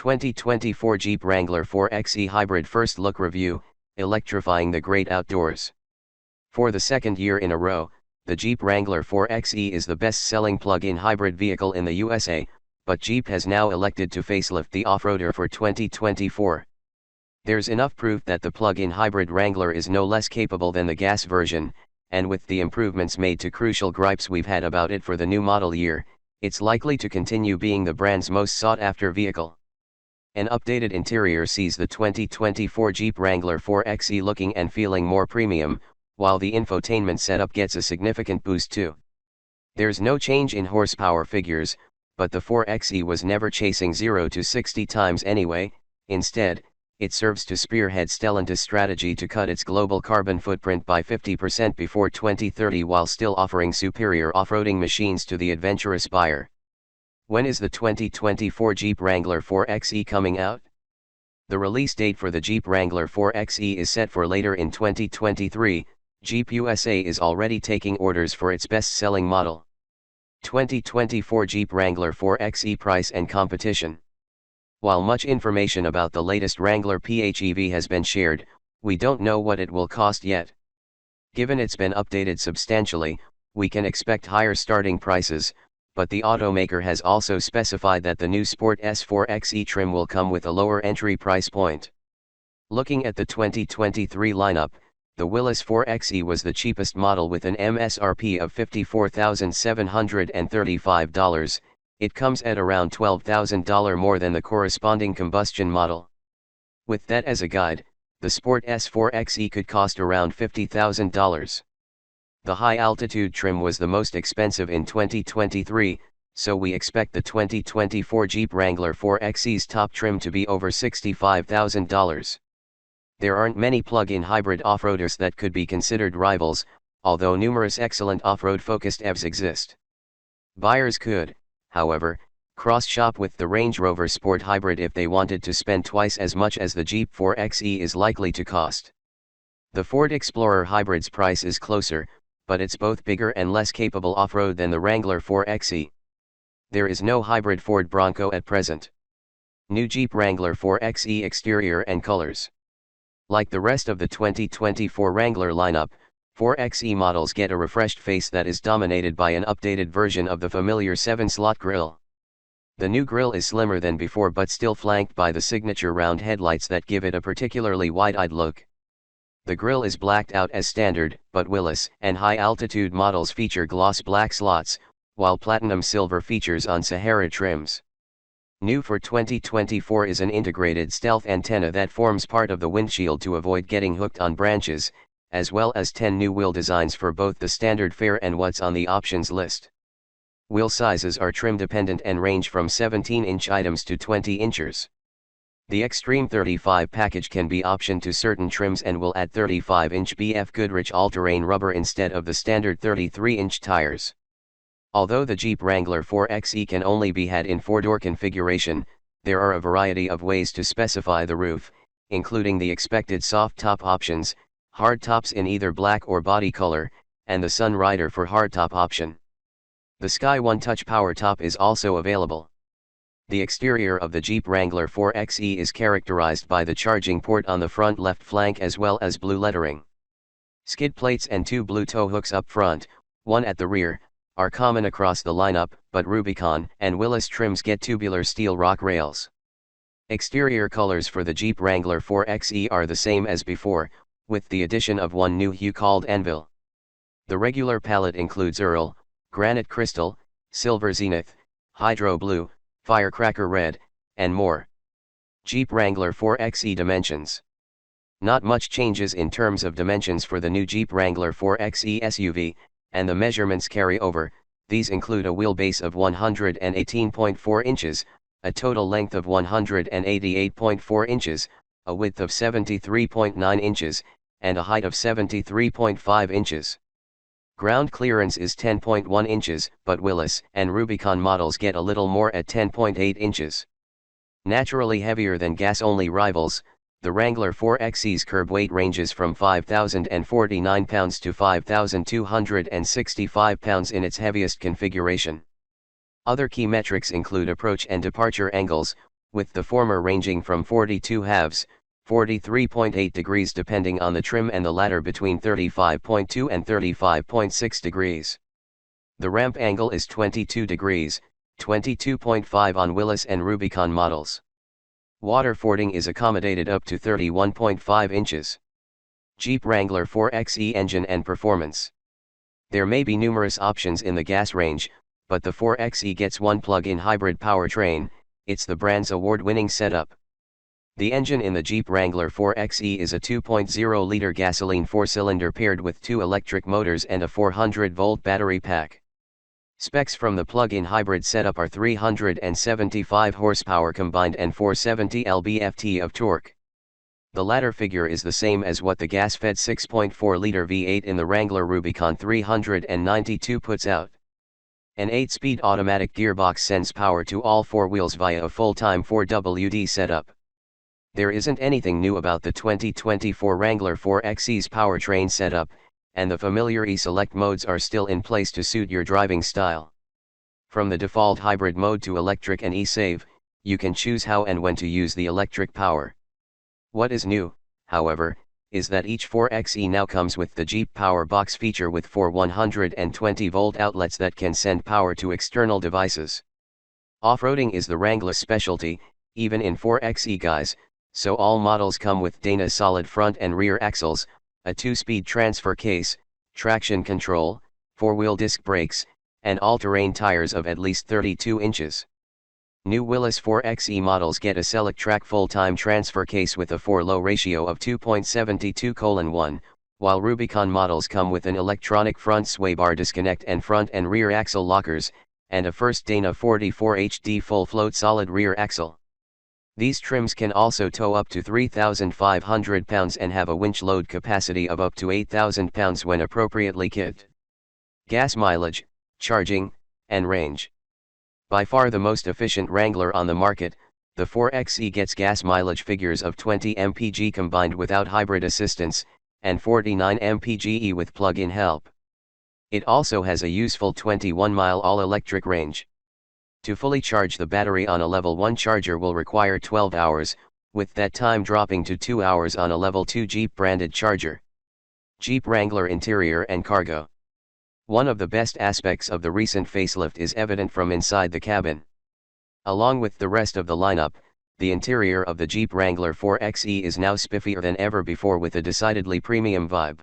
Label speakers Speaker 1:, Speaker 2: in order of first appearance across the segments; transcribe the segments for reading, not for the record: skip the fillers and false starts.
Speaker 1: 2024 Jeep Wrangler 4xe Hybrid First Look Review, Electrifying the Great Outdoors. For the second year in a row, the Jeep Wrangler 4xe is the best-selling plug-in hybrid vehicle in the USA, but Jeep has now elected to facelift the off-roader for 2024. There's enough proof that the plug-in hybrid Wrangler is no less capable than the gas version, and with the improvements made to crucial gripes we've had about it for the new model year, it's likely to continue being the brand's most sought-after vehicle. An updated interior sees the 2024 Jeep Wrangler 4xe looking and feeling more premium, while the infotainment setup gets a significant boost too. There's no change in horsepower figures, but the 4xe was never chasing 0 to 60 times anyway. Instead, it serves to spearhead Stellantis' strategy to cut its global carbon footprint by 50% before 2030 while still offering superior off-roading machines to the adventurous buyer. When is the 2024 Jeep Wrangler 4xe coming out? The release date for the Jeep Wrangler 4xe is set for later in 2023. Jeep USA is already taking orders for its best-selling model. 2024 Jeep Wrangler 4xe price and competition. While much information about the latest Wrangler PHEV has been shared, we don't know what it will cost yet. Given it's been updated substantially, we can expect higher starting prices, but the automaker has also specified that the new Sport S4xe trim will come with a lower entry price point. Looking at the 2023 lineup, the Willys 4xe was the cheapest model with an MSRP of $54,735, it comes at around $12,000 more than the corresponding combustion model. With that as a guide, the Sport S4xe could cost around $50,000. The high-altitude trim was the most expensive in 2023, so we expect the 2024 Jeep Wrangler 4xe's top trim to be over $65,000. There aren't many plug-in hybrid off-roaders that could be considered rivals, although numerous excellent off-road focused EVs exist. Buyers could, however, cross-shop with the Range Rover Sport Hybrid if they wanted to spend twice as much as the Jeep 4xe is likely to cost. The Ford Explorer Hybrid's price is closer, but it's both bigger and less capable off-road than the Wrangler 4xe. There is no hybrid Ford Bronco at present. New Jeep Wrangler 4xe exterior and colors. Like the rest of the 2024 Wrangler lineup, 4xe models get a refreshed face that is dominated by an updated version of the familiar 7-slot grille. The new grille is slimmer than before but still flanked by the signature round headlights that give it a particularly wide-eyed look. The grille is blacked out as standard, but Willys and high-altitude models feature gloss black slots, while platinum silver features on Sahara trims. New for 2024 is an integrated stealth antenna that forms part of the windshield to avoid getting hooked on branches, as well as 10 new wheel designs for both the standard fare and what's on the options list. Wheel sizes are trim-dependent and range from 17-inch items to 20 inches. The Extreme 35 package can be optioned to certain trims and will add 35-inch BF Goodrich all-terrain rubber instead of the standard 33-inch tires. Although the Jeep Wrangler 4xe can only be had in 4-door configuration, there are a variety of ways to specify the roof, including the expected soft top options, hard tops in either black or body color, and the Sun Rider for hardtop option. The Sky One Touch Power Top is also available. The exterior of the Jeep Wrangler 4xe is characterized by the charging port on the front left flank as well as blue lettering. Skid plates and 2 blue tow hooks up front, one at the rear, are common across the lineup, but Rubicon and Willys trims get tubular steel rock rails. Exterior colors for the Jeep Wrangler 4xe are the same as before, with the addition of one new hue called Anvil. The regular palette includes Earl, Granite Crystal, Silver Zenith, Hydro Blue, Firecracker Red, and more. Jeep Wrangler 4xe dimensions. Not much changes in terms of dimensions for the new Jeep Wrangler 4xe SUV, and the measurements carry over. These include a wheelbase of 118.4 inches, a total length of 188.4 inches, a width of 73.9 inches, and a height of 73.5 inches. Ground clearance is 10.1 inches, but Willys and Rubicon models get a little more at 10.8 inches. Naturally heavier than gas-only rivals, the Wrangler 4xe's curb weight ranges from 5,049 pounds to 5,265 pounds in its heaviest configuration. Other key metrics include approach and departure angles, with the former ranging from 42.5, 43.8 degrees depending on the trim, and the latter between 35.2 and 35.6 degrees. The ramp angle is 22 degrees, 22.5 on Willys and Rubicon models. Water fording is accommodated up to 31.5 inches. Jeep Wrangler 4xe engine and performance. There may be numerous options in the gas range, but the 4xe gets one plug-in hybrid powertrain. It's the brand's award-winning setup. The engine in the Jeep Wrangler 4xe is a 2.0-liter gasoline four-cylinder paired with two electric motors and a 400-volt battery pack. Specs from the plug-in hybrid setup are 375 horsepower combined and 470 lb-ft of torque. The latter figure is the same as what the gas-fed 6.4-liter V8 in the Wrangler Rubicon 392 puts out. An 8-speed automatic gearbox sends power to all four wheels via a full-time 4WD setup. There isn't anything new about the 2024 Wrangler 4xe's powertrain setup, and the familiar e-select modes are still in place to suit your driving style. From the default hybrid mode to electric and e-save, you can choose how and when to use the electric power. What is new, however, is that each 4xe now comes with the Jeep Power Box feature with four 120-volt outlets that can send power to external devices. Off-roading is the Wrangler's specialty, even in 4xe guise, so all models come with Dana solid front and rear axles, a 2-speed transfer case, traction control, 4-wheel disc brakes, and all-terrain tires of at least 32 inches. New Willys 4xe models get a Select-Track full-time transfer case with a 4-low ratio of 2.72:1, while Rubicon models come with an electronic front sway bar disconnect and front and rear axle lockers, and a first Dana 44 HD full-float solid rear axle. These trims can also tow up to 3,500 pounds and have a winch load capacity of up to 8,000 pounds when appropriately kitted. Gas mileage, charging, and range. By far the most efficient Wrangler on the market, the 4xe gets gas mileage figures of 20 mpg combined without hybrid assistance, and 49 mpge with plug-in help. It also has a useful 21-mile all-electric range. To fully charge the battery on a level 1 charger will require 12 hours, with that time dropping to 2 hours on a level 2 Jeep-branded charger. Jeep Wrangler interior and cargo. One of the best aspects of the recent facelift is evident from inside the cabin. Along with the rest of the lineup, the interior of the Jeep Wrangler 4xe is now spiffier than ever before with a decidedly premium vibe.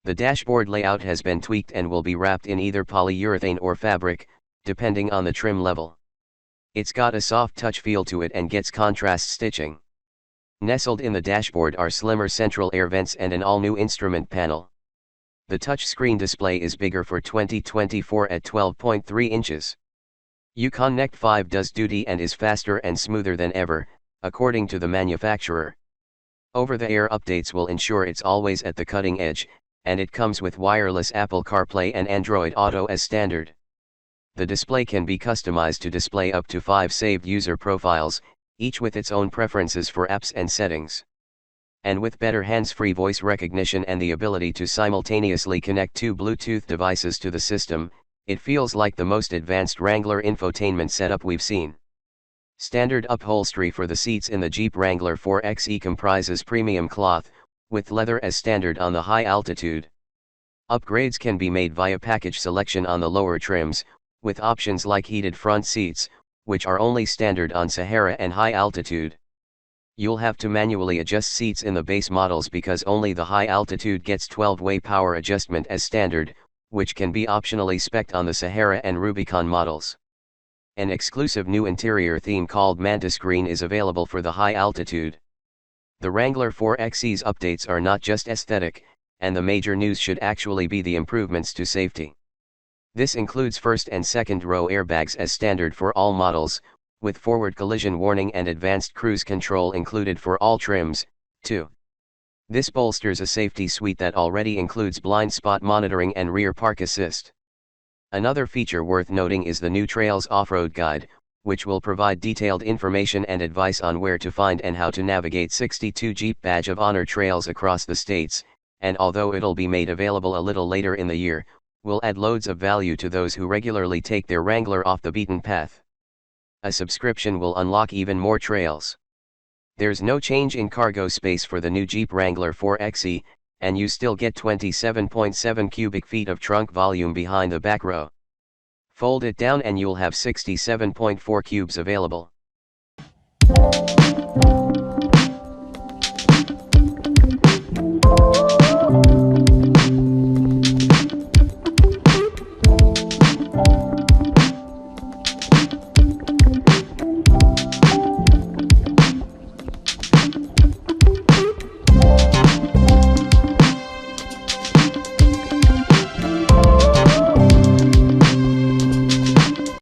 Speaker 1: The dashboard layout has been tweaked and will be wrapped in either polyurethane or fabric, depending on the trim level. It's got a soft touch feel to it and gets contrast stitching. Nestled in the dashboard are slimmer central air vents and an all-new instrument panel. The touchscreen display is bigger for 2024 at 12.3 inches. Uconnect 5 does duty and is faster and smoother than ever, according to the manufacturer. Over-the-air updates will ensure it's always at the cutting edge, and it comes with wireless Apple CarPlay and Android Auto as standard. The display can be customized to display up to 5 saved user profiles, each with its own preferences for apps and settings. And with better hands-free voice recognition and the ability to simultaneously connect 2 Bluetooth devices to the system, it feels like the most advanced Wrangler infotainment setup we've seen. Standard upholstery for the seats in the Jeep Wrangler 4xe comprises premium cloth, with leather as standard on the high altitude. Upgrades can be made via package selection on the lower trims, with options like heated front seats, which are only standard on Sahara and high altitude. You'll have to manually adjust seats in the base models because only the high altitude gets 12-way power adjustment as standard, which can be optionally spec'd on the Sahara and Rubicon models. An exclusive new interior theme called Mantis Green is available for the high altitude. The Wrangler 4xe's updates are not just aesthetic, and the major news should actually be the improvements to safety. This includes first and second row airbags as standard for all models, with forward collision warning and advanced cruise control included for all trims, too. This bolsters a safety suite that already includes blind spot monitoring and rear park assist. Another feature worth noting is the new Trails Off-Road Guide, which will provide detailed information and advice on where to find and how to navigate 62 Jeep Badge of Honor trails across the states, and although it'll be made available a little later in the year, will add loads of value to those who regularly take their Wrangler off the beaten path. A subscription will unlock even more trails. There's no change in cargo space for the new Jeep Wrangler 4xe, and you still get 27.7 cubic feet of trunk volume behind the back row. Fold it down and you'll have 67.4 cubes available.